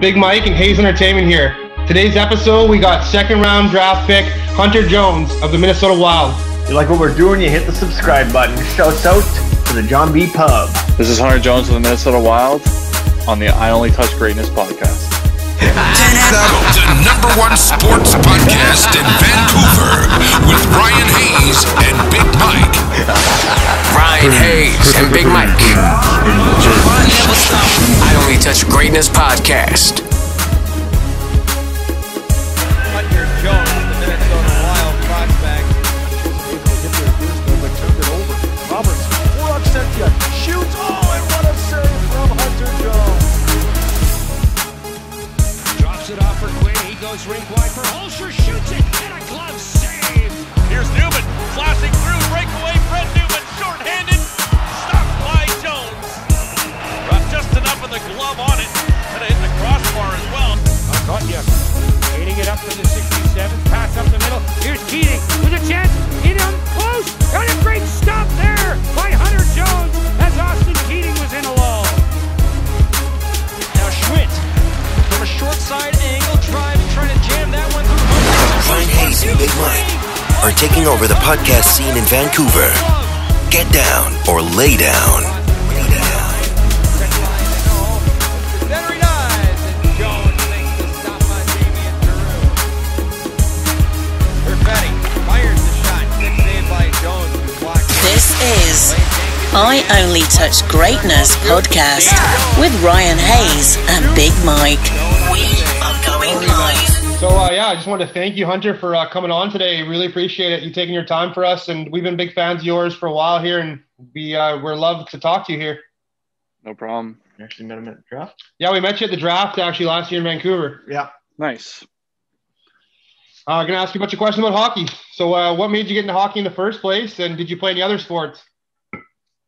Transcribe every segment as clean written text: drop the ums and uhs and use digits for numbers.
Big Mike and Hayes Entertainment here. Today's episode, we got second round draft pick Hunter Jones of the Minnesota Wild. If you like what we're doing, you hit the subscribe button. Shouts out to the John B. Pub. This is Hunter Jones of the Minnesota Wild on the I Only Touch Greatness podcast. The number one sports podcast in Vancouver with Ryan Hayes and Big Mike. Ryan Hayes and Big Mike. I Only Touch Greatness podcast. Hunter Jones, the Minnesota Wild prospect. Turned it over. Roberts, Voracek shoots. Oh, and what a save from Hunter Jones. Drops it off for Quinn. He goes rink wide for Holscher. Shoots it. And a glove save. Here's Newman. Flashing through. Breakaway. Fred Newman. Short-handed. Stopped by Jones. Rough just enough of the glove on it. And it hit the crossbar as well. Kotkaniemi getting it up to the 67th. Pass up the middle. Here's Keating with a chance. In on close. And a great stop there by Hunter Jones as Austin Keating was in alone. Now Schmidt from a short side angle, driving, trying to jam that one through. Ryan Hayes and Big Mike are taking over the podcast scene in Vancouver. Get down or lay down. Center he dies, and Jones makes the stop on Damian Giroux. Perfetti fires the shot. Good save by Jones, who blocked it. This is I Only Touch Greatness podcast with Ryan Hayes and Big Mike. We are going live. So, I just wanted to thank you, Hunter, for coming on today. Really appreciate it. You taking your time for us, and we've been big fans of yours for a while here, and we're love to talk to you here. No problem. You actually met him at the draft? Yeah, we met you at the draft actually last year in Vancouver. Yeah. Nice. I'm going to ask you a bunch of questions about hockey. So, what made you get into hockey in the first place, and did you play any other sports?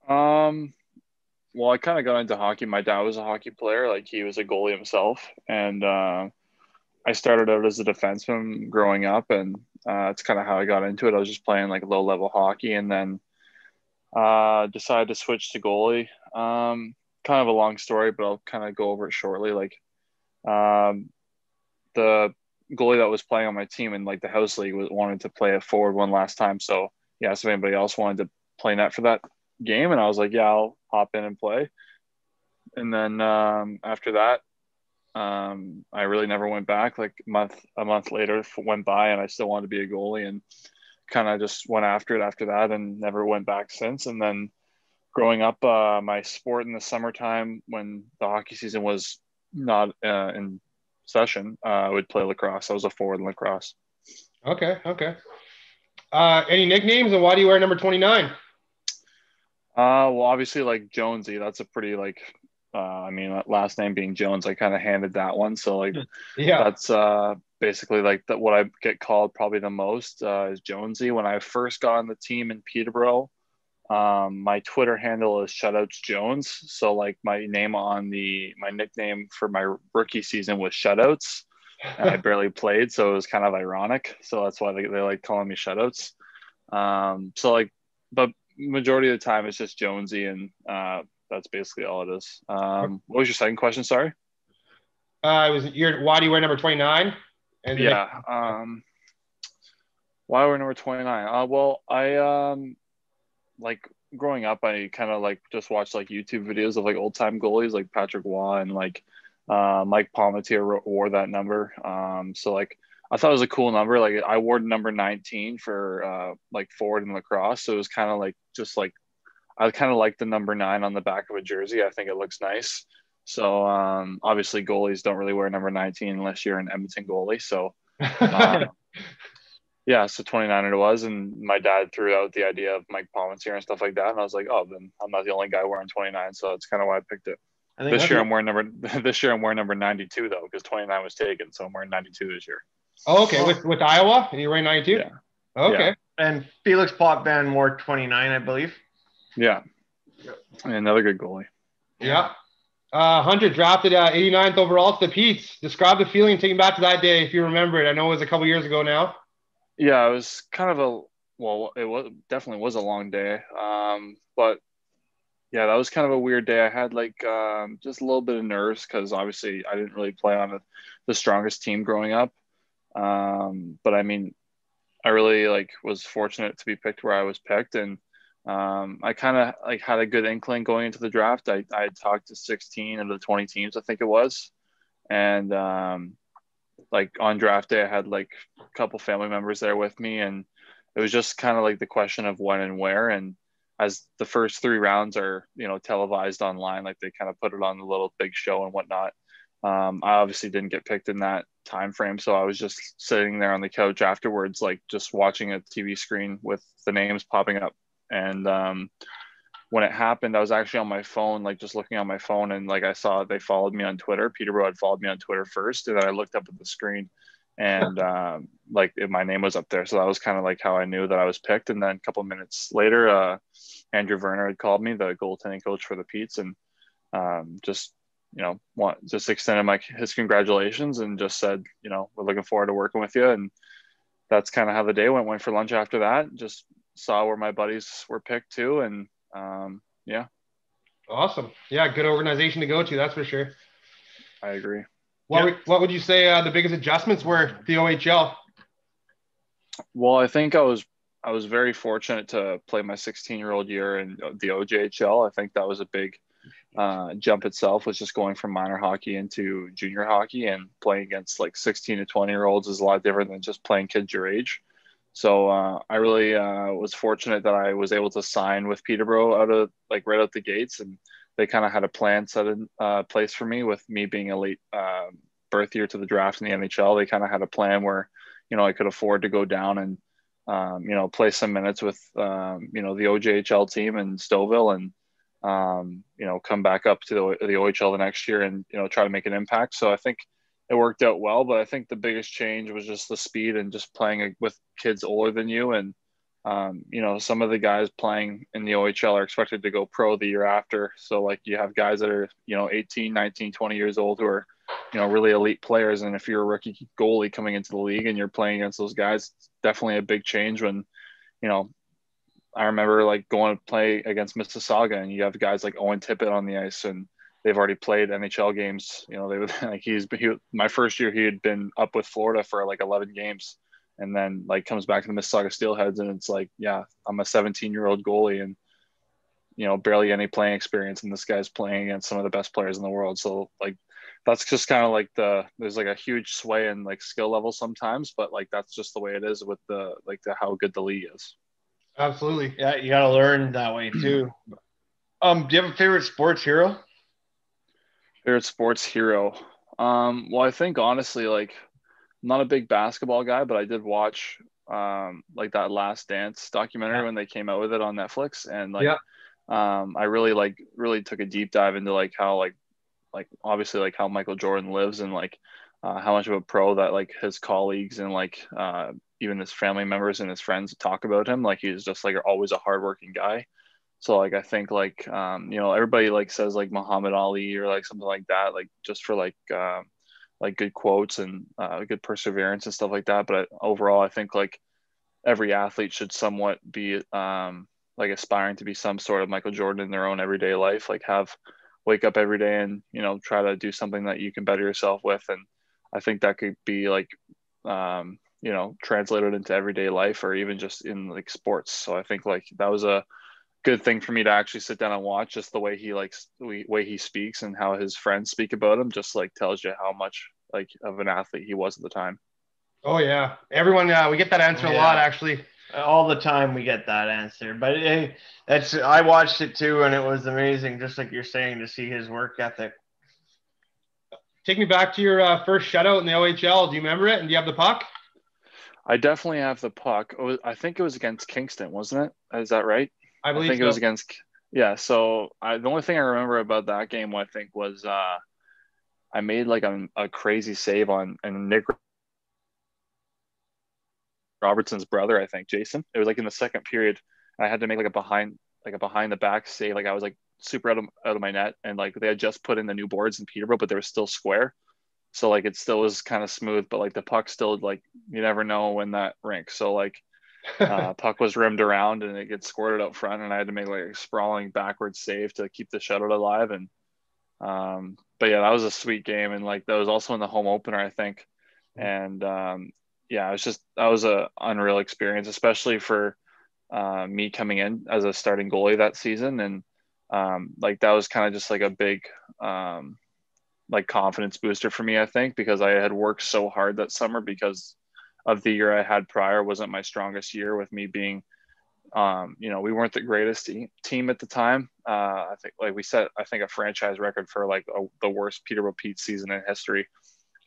Well, I kind of got into hockey. My dad was a hockey player. Like, he was a goalie himself. And I started out as a defenseman growing up, and it's kind of how I got into it. I was just playing, like, low-level hockey, and then decided to switch to goalie. Kind of a long story, but I'll kind of go over it shortly. Like, the goalie that was playing on my team in, like, the house league wanted to play a forward one last time. So he asked if anybody else wanted to play net for that game, and I was like, yeah, I'll hop in and play. And then after that, I really never went back. Like a month later went by, and I still wanted to be a goalie, and kind of just went after it after that and never went back since. And then growing up, my sport in the summertime when the hockey season was not in session, I would play lacrosse. I was a forward in lacrosse. Okay. Any nicknames, and why do you wear number 29? Well, obviously, like Jonesy, that's a pretty, like, last name being Jones, I kind of handed that one. So, like, Yeah, that's basically like what I get called probably the most is Jonesy. When I first got on the team in Peterborough, my Twitter handle is Shutouts Jones. So, like, my nickname for my rookie season was Shutouts. And I barely played, so it was kind of ironic. So that's why they like calling me Shutouts. So, like, but majority of the time it's just Jonesy, and that's basically all it is. What was your second question? Sorry. why do you wear number 29? And why wear number 29? Well, I like growing up, I kind of like just watched like YouTube videos of like old time goalies like Patrick Waugh and like Mike Palmateer wore that number. So like I thought it was a cool number. Like I wore number 19 for like forward in lacrosse. So it was kind of like just like I kind of like the number 9 on the back of a jersey. I think it looks nice. So obviously goalies don't really wear number 19 unless you're an Edmonton goalie. So yeah, so 29 it was. And my dad threw out the idea of Mike Palmateer and stuff like that. And I was like, oh, then I'm not the only guy wearing 29. So that's kind of why I picked it. This year I'm wearing number 92 though, because 29 was taken. So I'm wearing 92 this year. Oh, okay. With Iowa, and you're wearing 92? Yeah. Okay. Yeah. And Felix Potvin wore 29, I believe. Yeah. And another good goalie. Yeah. Hunter drafted 89th overall to the Petes. Describe the feeling taking back to that day, if you remember it. I know it was a couple years ago now. Yeah, it was kind of it definitely was a long day. But Yeah, that was kind of a weird day. I had like just a little bit of nerves because obviously I didn't really play on the strongest team growing up. But I mean, I really like was fortunate to be picked where I was picked, and I kind of like had a good inkling going into the draft. I had talked to 16 of the 20 teams, I think it was, and like on draft day, I had like a couple family members there with me, and it was just kind of like the question of when and where. And as the first 3 rounds are, televised online, like they kind of put it on the little big show and whatnot. I obviously didn't get picked in that time frame, so I was just sitting there on the couch afterwards, like just watching a TV screen with the names popping up. And when it happened, I was actually on my phone, like just looking on my phone, and like I saw they followed me on Twitter. Peterborough had followed me on Twitter first, and then I looked up at the screen, and my name was up there. So that was kind of like how I knew that I was picked. And then a couple of minutes later, Andrew Werner had called me, the goaltending coach for the Petes, and just extended his congratulations and just said, we're looking forward to working with you. And that's kind of how the day went for lunch after that. Just saw where my buddies were picked too. And yeah. Awesome. Yeah. Good organization to go to. That's for sure. I agree. What would you say the biggest adjustments were the OHL? Well, I think I was very fortunate to play my 16-year-old year in the OJHL. I think that was a big jump itself, was just going from minor hockey into junior hockey, and playing against like 16 to 20-year-olds is a lot different than just playing kids your age. So I really was fortunate that I was able to sign with Peterborough right out the gates, and they kind of had a plan set in place for me. With me being a late birth year to the draft in the NHL, they kind of had a plan where, I could afford to go down and, play some minutes with, the OJHL team in Stouffville, and, come back up to the OHL the next year and, try to make an impact. So I think it worked out well, but I think the biggest change was just the speed and just playing with kids older than you. And, some of the guys playing in the OHL are expected to go pro the year after. So like you have guys that are, 18, 19, 20 years old who are, really elite players. And if you're a rookie goalie coming into the league and you're playing against those guys, it's definitely a big change when, I remember like going to play against Mississauga, and you have guys like Owen Tippett on the ice, and they've already played NHL games. They would like my first year, he had been up with Florida for like 11 games, and then like comes back to the Mississauga Steelheads, and it's like, yeah, I'm a 17-year-old goalie and, barely any playing experience, and this guy's playing against some of the best players in the world. So like, that's just kind of like there's like a huge sway in like skill level sometimes, but like, that's just the way it is with how good the league is. Absolutely. Yeah. You got to learn that way too. Do you have a favorite sports hero? Favorite sports hero? Well, I think honestly, like, I'm not a big basketball guy, but I did watch like that Last Dance documentary when they came out with it on Netflix, and like I really took a deep dive into like how like obviously like how Michael Jordan lives, and like how much of a pro that like his colleagues and like even his family members and his friends talk about him. Like he's just like always a hardworking guy. So like I think like everybody like says like Muhammad Ali or like something like that, like just for like good quotes and good perseverance and stuff like that. But overall, I think like every athlete should somewhat be like aspiring to be some sort of Michael Jordan in their own everyday life. Like wake up every day and try to do something that you can better yourself with. And I think that could be like translated into everyday life, or even just in like sports. So I think like that was a good thing for me to actually sit down and watch. Just the way he speaks and how his friends speak about him just like tells you how much like of an athlete he was at the time. Oh yeah, everyone, we get that answer a lot actually. All the time we get that answer, but I watched it too, and it was amazing, just like you're saying, to see his work ethic. Take me back to your first shutout in the OHL. Do you remember it? And do you have the puck? I definitely have the puck. I think it was against Kingston, wasn't it? Is that right? I think it was against. Yeah. So the only thing I remember about that game, I think, was I made like a crazy save on Nick Robertson's brother, I think, Jason. It was like in the second period, and I had to make like a behind the back save. Like I was like super out of my net, and like they had just put in the new boards in Peterborough, but they were still square. So like it still was kind of smooth, but like the puck still, like you never know when that rinks. So like Puck was rimmed around and it gets squirted out front, and I had to make like a sprawling backwards save to keep the shutout alive. And but yeah, that was a sweet game, and like that was also in the home opener, I think. And yeah, that was a unreal experience, especially for me coming in as a starting goalie that season. And like that was kind of just like a big like confidence booster for me, I think, because I had worked so hard that summer because of the year I had prior wasn't my strongest year, with me being we weren't the greatest team at the time. I think like we set a franchise record for like the worst Peterborough Pete season in history.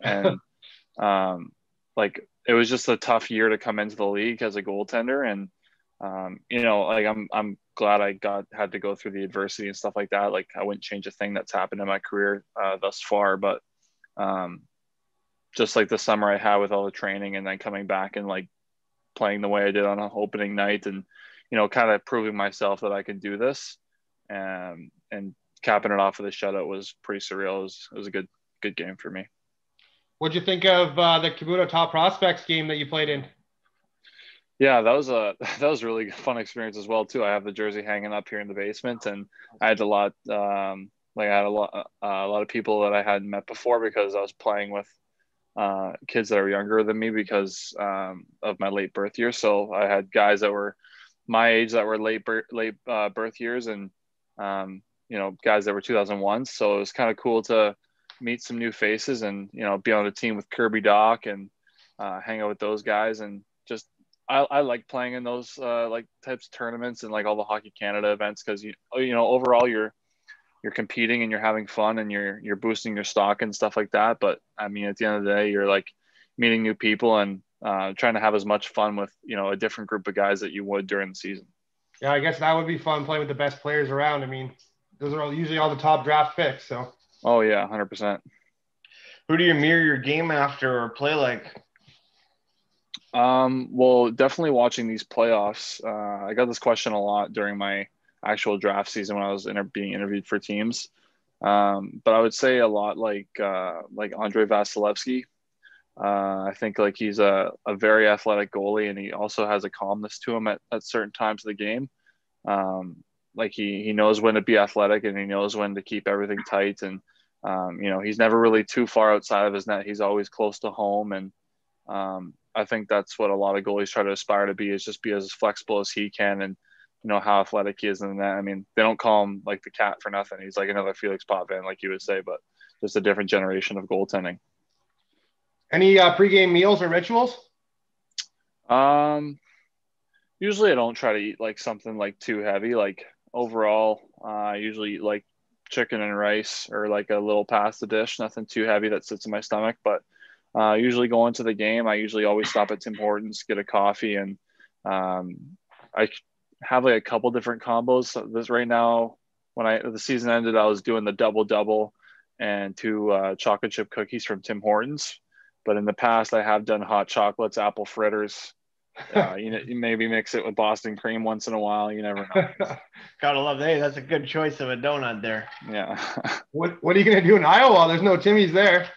And like it was just a tough year to come into the league as a goaltender. And like I'm glad I had to go through the adversity and stuff like that. Like I wouldn't change a thing that's happened in my career thus far, but just like the summer I had with all the training and then coming back and like playing the way I did on an opening night and, kind of proving myself that I can do this, and capping it off with a shutout was pretty surreal. It was a good game for me. What'd you think of the Kabuto Top Prospects game that you played in? Yeah, that was a really fun experience as well too. I have the jersey hanging up here in the basement, and I had a lot of people that I hadn't met before because I was playing with kids that are younger than me because of my late birth year. So I had guys that were my age that were late birth years, and guys that were 2001. So it was kind of cool to meet some new faces and be on a team with Kirby Doc and hang out with those guys. And just I like playing in those like types of tournaments and like all the Hockey Canada events because overall you're competing and you're having fun and you're boosting your stock and stuff like that. But I mean, at the end of the day, you're like meeting new people and trying to have as much fun with, a different group of guys that you would during the season. Yeah, I guess that would be fun playing with the best players around. I mean, those are usually all the top draft picks. So. Oh yeah, 100%. Who do you mirror your game after or play like? Well, definitely watching these playoffs. I got this question a lot during my actual draft season when I was being interviewed for teams. But I would say a lot like Andrei Vasilevsky. I think like he's a very athletic goalie, and he also has a calmness to him at certain times of the game. Like he knows when to be athletic and he knows when to keep everything tight. And, he's never really too far outside of his net. He's always close to home. And I think that's what a lot of goalies try to aspire to be, is just be as flexible as he can. And, how athletic he is in that. I mean, they don't call him like the Cat for nothing. He's like another Felix Potvin, like you would say, but just a different generation of goaltending. Any pregame meals or rituals? Usually I don't try to eat like something like too heavy. Like overall, I usually eat like chicken and rice or like a little pasta dish, nothing too heavy that sits in my stomach. But usually going to the game, I usually always stop at Tim Hortons, get a coffee, and I have like a couple different combos. This right now, when the season ended, I was doing the double and 2 chocolate chip cookies from Tim Hortons. But in the past, I have done hot chocolates, apple fritters. You maybe mix it with Boston cream once in a while. You never know. Gotta love. Hey, that's a good choice of a donut there. Yeah. What are you gonna do in Iowa? There's no Timmy's there.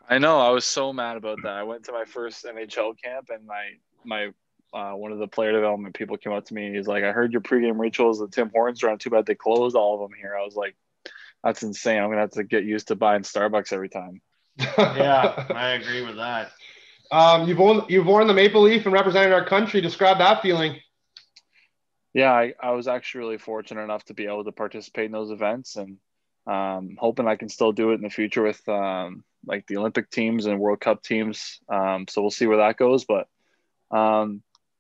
I know. I was so mad about that. I went to my first NHL camp, and my one of the player development people came up to me and he's like, "I heard your pregame rituals at Tim Hortons are on. Too bad they closed all of them here." I was like, "That's insane. I'm gonna have to get used to buying Starbucks every time." Yeah, I agree with that. You've worn the maple leaf and represented our country. Describe that feeling. Yeah, I was actually really fortunate enough to be able to participate in those events, and hoping I can still do it in the future with like the Olympic teams and World Cup teams. So we'll see where that goes. But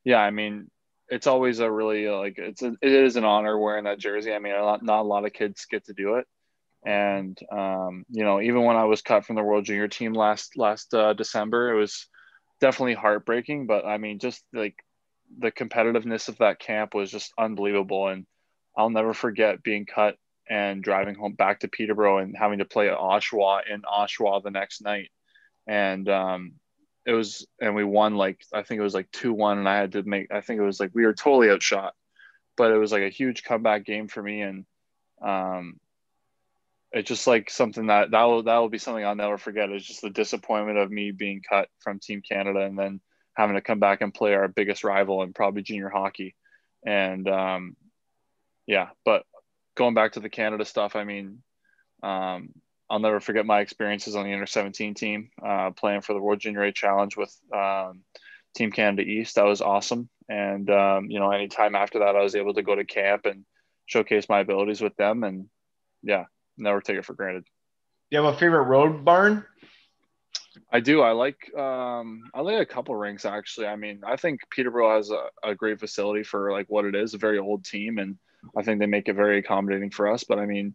yeah, I mean, it's always a really it is an honor wearing that jersey. I mean, not a lot of kids get to do it. And, even when I was cut from the World Junior team last December, it was definitely heartbreaking. But I mean, just like the competitiveness of that camp was just unbelievable. And I'll never forget being cut and driving home back to Peterborough and having to play at Oshawa the next night. And we won I think it was 2-1, and I had to we were totally outshot, but it was like a huge comeback game for me. And, it's just like something that will be something I'll never forget. It's just the disappointment of me being cut from Team Canada and then having to come back and play our biggest rival in probably junior hockey. And but going back to the Canada stuff, I mean, I'll never forget my experiences on the under-17 team, playing for the World Junior A Challenge with Team Canada East. That was awesome. And, any time after that, I was able to go to camp and showcase my abilities with them. And, never take it for granted. Do you have a favorite road barn? I do. I like a couple rinks, actually. I mean, I think Peterborough has a great facility for like what it is, a very old team. And I think they make it very accommodating for us. But I mean,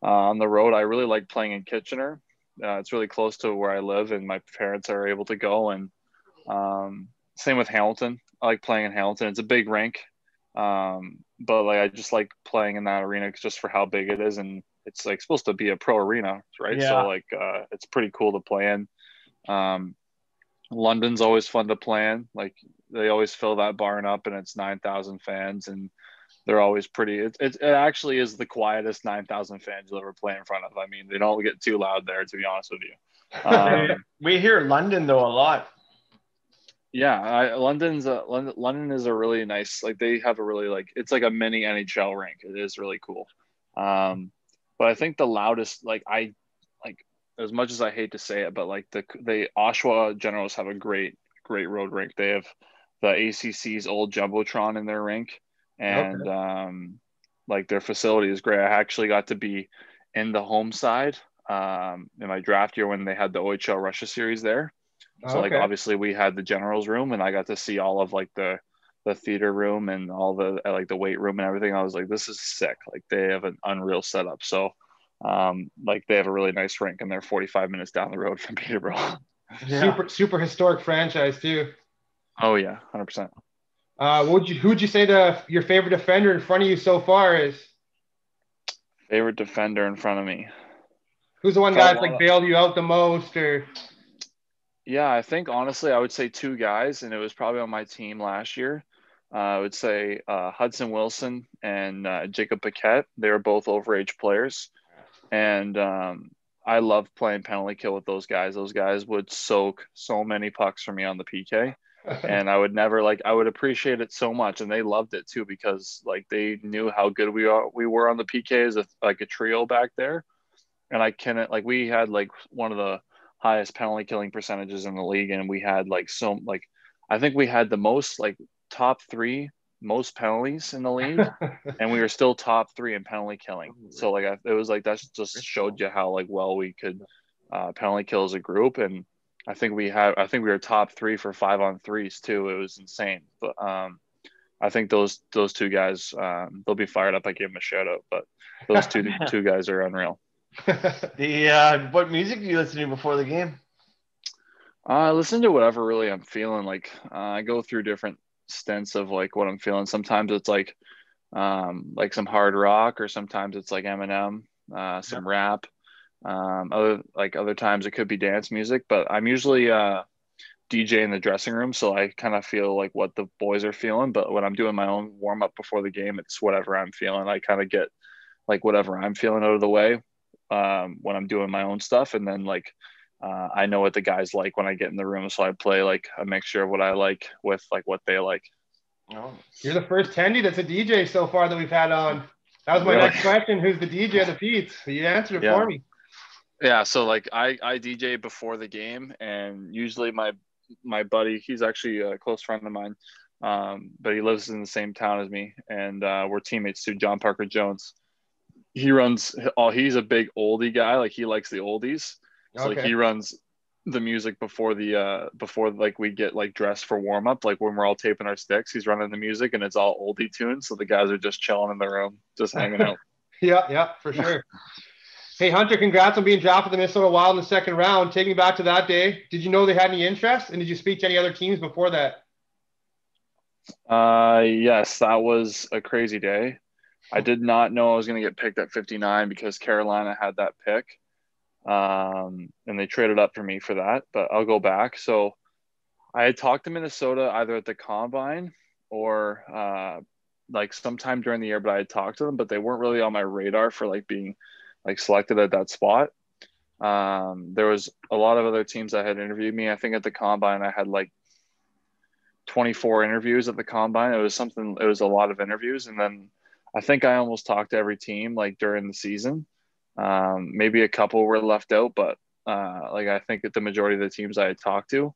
on the road, I really like playing in Kitchener. It's really close to where I live, and my parents are able to go. And same with Hamilton. I like playing in Hamilton. It's a big rink, but like I just like playing in that arena just for how big it is, and it's like supposed to be a pro arena, right? Yeah. So like it's pretty cool to play in. London's always fun to play in. Like they always fill that barn up, and it's 9,000 fans, and they're always pretty. It actually is the quietest 9,000 fans you'll ever play in front of. I mean, they don't get too loud there, to be honest with you. We hear London though a lot. Yeah, London is a really nice. Like they have a really it's like a mini NHL rink. It is really cool. But I think the loudest, as much as I hate to say it, but like the Oshawa Generals have a great road rink. They have the ACC's old jumbotron in their rink. And like their facility is great. I actually got to be in the home side in my draft year when they had the OHL Russia series there. So like obviously we had the Generals room, and I got to see all of like the theater room and all the like the weight room and everything. I was like, this is sick. Like they have an unreal setup. So like they have a really nice rink, and they're 45 minutes down the road from Peterborough. Yeah. Super historic franchise too. Oh yeah, 100%. Who'd you say your favorite defender in front of you so far is? Favorite defender in front of me. Who's the one guy that's like bailed you out the most, or? Yeah, I think honestly I would say two guys, and it was probably on my team last year. I would say Hudson Wilson and Jacob Paquette. They were both overage players, and I loved playing penalty kill with those guys. Those guys would soak so many pucks for me on the PK. And I would appreciate it so much, and they loved it too, because like they knew how good we were on the PK as a trio back there. And we had like one of the highest penalty killing percentages in the league, and we had I think we had the most top 3 most penalties in the league, and we were still top 3 in penalty killing. So it was like that just showed you how well we could penalty kill as a group. And I think we were top 3 for 5-on-3s too. It was insane. But I think those two guys, they'll be fired up. I gave them a shout out, but those two guys are unreal. What music do you listen to before the game? I listen to whatever really I'm feeling. I go through different stints of what I'm feeling. Sometimes it's like some hard rock, or sometimes it's like Eminem, some rap. Other times it could be dance music, but I'm usually DJ in the dressing room, so I kind of feel like what the boys are feeling. But when I'm doing my own warm up before the game, it's whatever I'm feeling. I kind of get whatever I'm feeling out of the way when I'm doing my own stuff, and then I know what the guys like when I get in the room, so I play a mixture of what I like with what they like. Oh, you're the first Tendy that's a DJ so far that we've had on. That was my next question. Who's the DJ of the Pete's? You answered it for me. Yeah, so I DJ before the game, and usually my buddy, he's actually a close friend of mine, but he lives in the same town as me, and we're teammates too. John Parker Jones. He's a big oldie guy. He likes the oldies. So he runs the music before we get dressed for warm up. When we're all taping our sticks, he's running the music, and it's all oldie tunes. So the guys are just chilling in the room, just hanging out. Yeah, for sure. Hey, Hunter, congrats on being drafted the Minnesota Wild in the second round. Take me back to that day. Did you know they had any interest? And did you speak to any other teams before that? Yes, that was a crazy day. I did not know I was going to get picked at 59 because Carolina had that pick. And they traded up for me for that, but I'll go back. So I had talked to Minnesota either at the Combine or sometime during the year, but I had talked to them, but they weren't really on my radar for being selected at that spot. There was a lot of other teams that had interviewed me. I think at the Combine I had 24 interviews at the combine. It was a lot of interviews. And then I think I almost talked to every team like during the season. Maybe a couple were left out, but like I think that the majority of the teams I had talked to.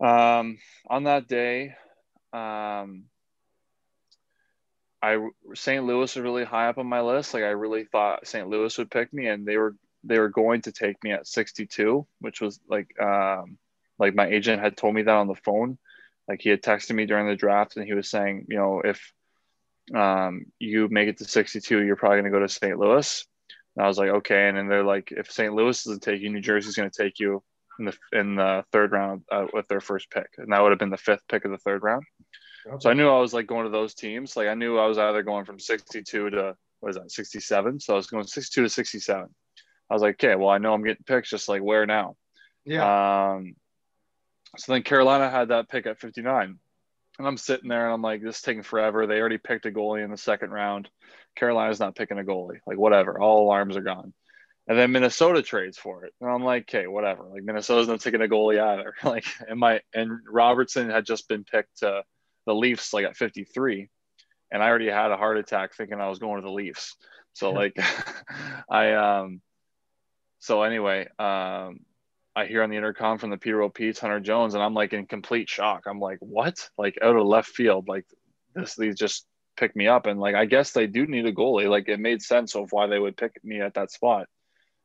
On that day, St. Louis was really high up on my list. Like I really thought St. Louis would pick me, and they were going to take me at 62, which was like my agent had told me that on the phone. Like he had texted me during the draft, and he was saying, you know, if you make it to 62, you're probably going to go to St. Louis. And I was like, okay. And then they're like, if St. Louis doesn't take you, New Jersey's going to take you in the third round with their first pick, and that would have been the 5th pick of the third round. Okay. So I knew I was like going to those teams. Like I knew I was either going from 62 to 67. So I was going 62 to 67. I was like, okay, well I know I'm getting picks, just like where now? Yeah. So then Carolina had that pick at 59, and I'm sitting there and I'm like, this is taking forever. They already picked a goalie in the second round. Carolina's not picking a goalie. Like whatever, all alarms are gone. And then Minnesota trades for it. And I'm like, okay, whatever. Like Minnesota's not taking a goalie either. Like, and Robertson had just been picked to the Leafs like at 53. And I already had a heart attack thinking I was going to the Leafs. So like I hear on the intercom from the Peterborough Petes, Hunter Jones, and I'm like in complete shock. I'm like, what? Like out of left field, like these just picked me up. And like, I guess they do need a goalie. Like it made sense of why they would pick me at that spot.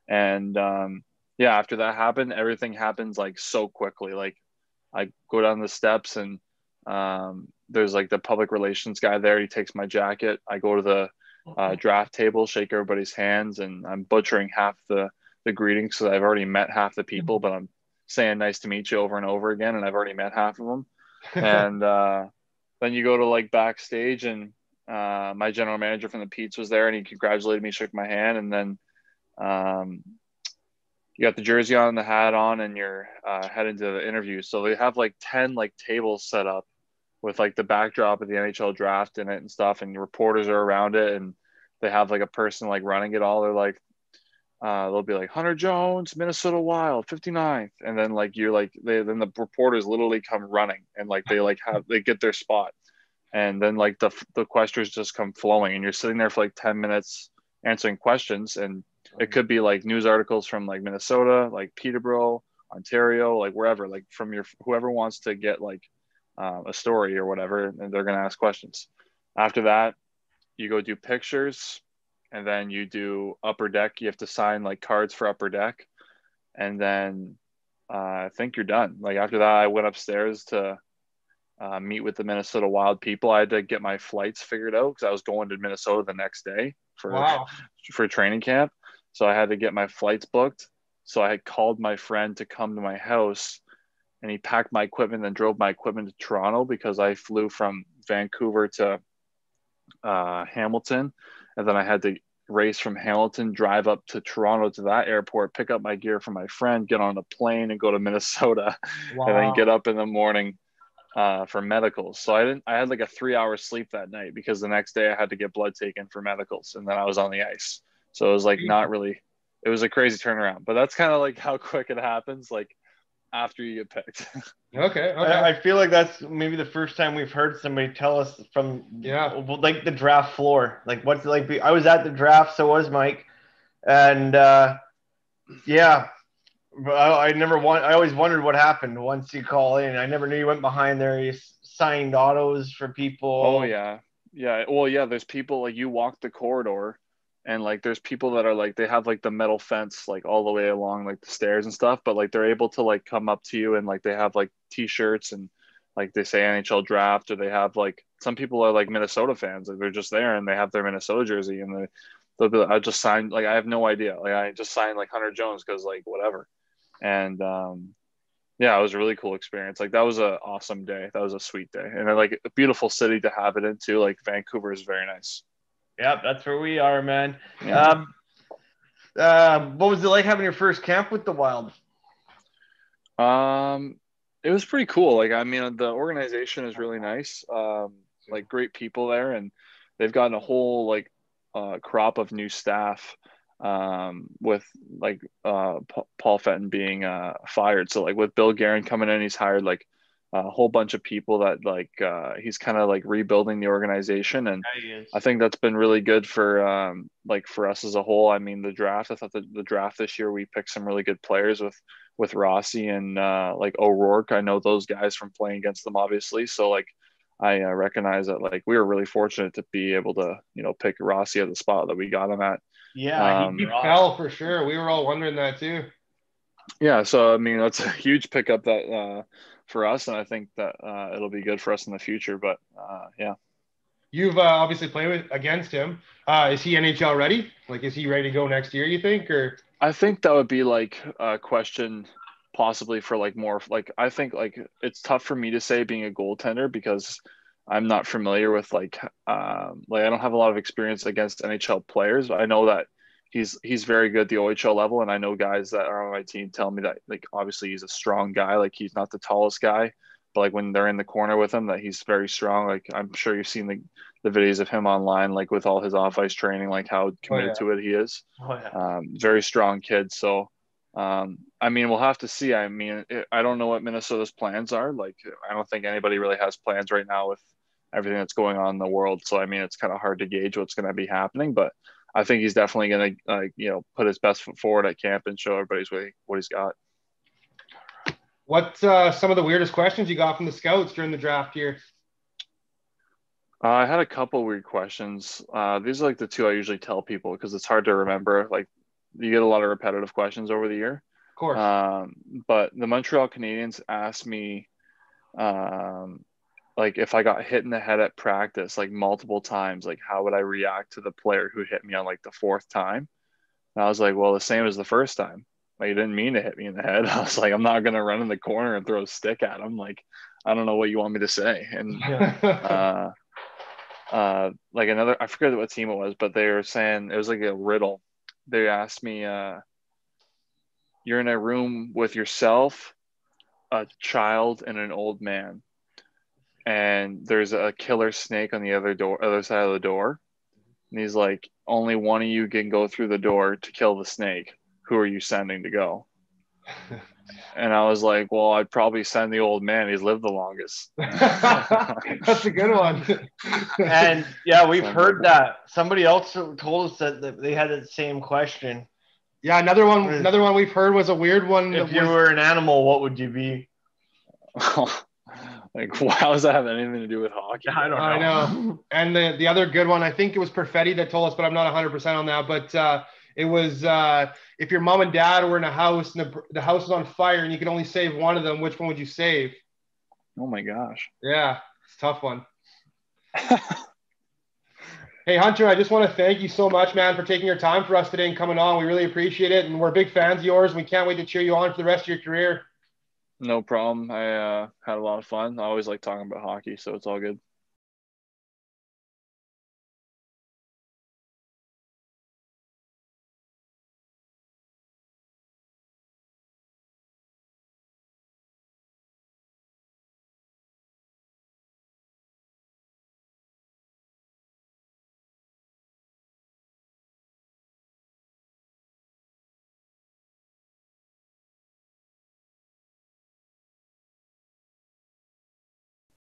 And after that happened, everything happens like so quickly. Like I go down the steps and there's like the public relations guy there. He takes my jacket. I go to the draft table, shake everybody's hands, and I'm butchering half the greetings because I've already met half the people, but I'm saying nice to meet you over and over again, and I've already met half of them. And then you go to like backstage, and my general manager from the Petes was there, and he congratulated me, shook my hand, and then you got the jersey on, the hat on, and you're heading to the interview. So they have like 10 like tables set up with like the backdrop of the NHL draft in it and stuff, and reporters are around it, and they have like a person like running it all. They're like, they'll be like Hunter Jones, Minnesota Wild, 59th, and then like you're like then the reporters literally come running, and like they get their spot, and then like the questions just come flowing, and you're sitting there for like 10 minutes answering questions, and it could be like news articles from like Minnesota, like Peterborough, Ontario, like wherever, like from whoever wants to get like a story or whatever, and they're going to ask questions. After that, you go do pictures, and then you do Upper Deck. You have to sign like cards for Upper Deck, and then I think you're done. Like after that, I went upstairs to meet with the Minnesota Wild people. I had to get my flights figured out because I was going to Minnesota the next day for training camp. So I had to get my flights booked. So I had called my friend to come to my house, and he packed my equipment and drove my equipment to Toronto because I flew from Vancouver to Hamilton. And then I had to race from Hamilton, drive up to Toronto to that airport, pick up my gear from my friend, get on a plane and go to Minnesota. Wow. And then get up in the morning for medicals. So I had like a 3-hour sleep that night because the next day I had to get blood taken for medicals, and then I was on the ice. So it was like it was a crazy turnaround, but that's kind of like how quick it happens, like after you get picked. Okay. I feel like that's maybe the first time we've heard somebody tell us from like the draft floor, like what's it like. I was at the draft, so was Mike, and I always wondered what happened once you call in. I never knew you went behind there. You signed autos for people. Oh yeah. Well, yeah. There's people like you walk the corridor, and like there's people that are like they have like the metal fence like all the way along like the stairs and stuff, but like they're able to like come up to you, and like they have like t-shirts and like they say NHL draft, or they have like some people are like Minnesota fans, like they're just there and they have their Minnesota jersey, and they'll be like, I just signed, like I have no idea, like I just signed like Hunter Jones because like whatever. And it was a really cool experience. Like that was an awesome day. That was a sweet day, and then like a beautiful city to have it in too. Like Vancouver is very nice. Yeah, that's where we are, man. Yeah. What was it like having your first camp with the Wild? It was pretty cool. Like, I mean, the organization is really nice. Like great people there, and they've gotten a whole like crop of new staff with like Paul Fenton being fired. So like with Bill Guerin coming in, he's hired like a whole bunch of people that he's kind of like rebuilding the organization, and I think that's been really good for for us as a whole. I mean, the draft, I thought the draft this year, we picked some really good players with Rossi and O'Rourke. I know those guys from playing against them, obviously. So I recognize that we were really fortunate to be able to, pick Rossi at the spot that we got him at. Yeah, he fell for sure. We were all wondering that too. Yeah, so I mean that's a huge pickup that for us, and I think that it'll be good for us in the future. But yeah, you've obviously played against him. Is he NHL ready? Is he ready to go next year? You think, or? I think that would be a question possibly for more I think it's tough for me to say being a goaltender because I'm not familiar with I don't have a lot of experience against NHL players. I know that he's very good at the OHL level, and I know guys that are on my team tell me that obviously he's a strong guy. He's not the tallest guy, but when they're in the corner with him, that he's very strong. I'm sure you've seen the videos of him online, with all his off ice training, how committed to it he is. Very strong kid. So I mean, we'll have to see. I mean, I don't know what Minnesota's plans are. I don't think anybody really has plans right now with everything that's going on in the world. So I mean, it's kind of hard to gauge what's going to be happening, but I think he's definitely going to, put his best foot forward at camp and show everybody what he's got. What's some of the weirdest questions you got from the scouts during the draft here? I had a couple weird questions. These are the two I usually tell people because it's hard to remember. You get a lot of repetitive questions over the year. Of course. But the Montreal Canadiens asked me, if I got hit in the head at practice, multiple times, how would I react to the player who hit me on the fourth time? And I was well, the same as the first time. You didn't mean to hit me in the head. I was I'm not going to run in the corner and throw a stick at him. I don't know what you want me to say. And, another, I forget what team it was, but they were saying it was a riddle. They asked me, you're in a room with yourself, a child, and an old man. And there's a killer snake on the other side of the door. And he's only one of you can go through the door to kill the snake. Who are you sending to go? And I was well, I'd probably send the old man. He's lived the longest. That's a good one. And yeah, we've heard that. Somebody else told us that they had the same question. Yeah, another one we've heard was a weird one. If you were an animal, what would you be? How does that have anything to do with hockey? I don't know. I know. And the other good one, I think it was Perfetti that told us, but I'm not 100% on that. But it was if your mom and dad were in a house and the house was on fire and you could only save one of them, which one would you save? Oh my gosh. Yeah, it's a tough one. Hey, Hunter, I just want to thank you so much, man, for taking your time for us today and coming on. We really appreciate it. And we're big fans of yours. We can't wait to cheer you on for the rest of your career. No problem. I had a lot of fun. I always like talking about hockey, so it's all good.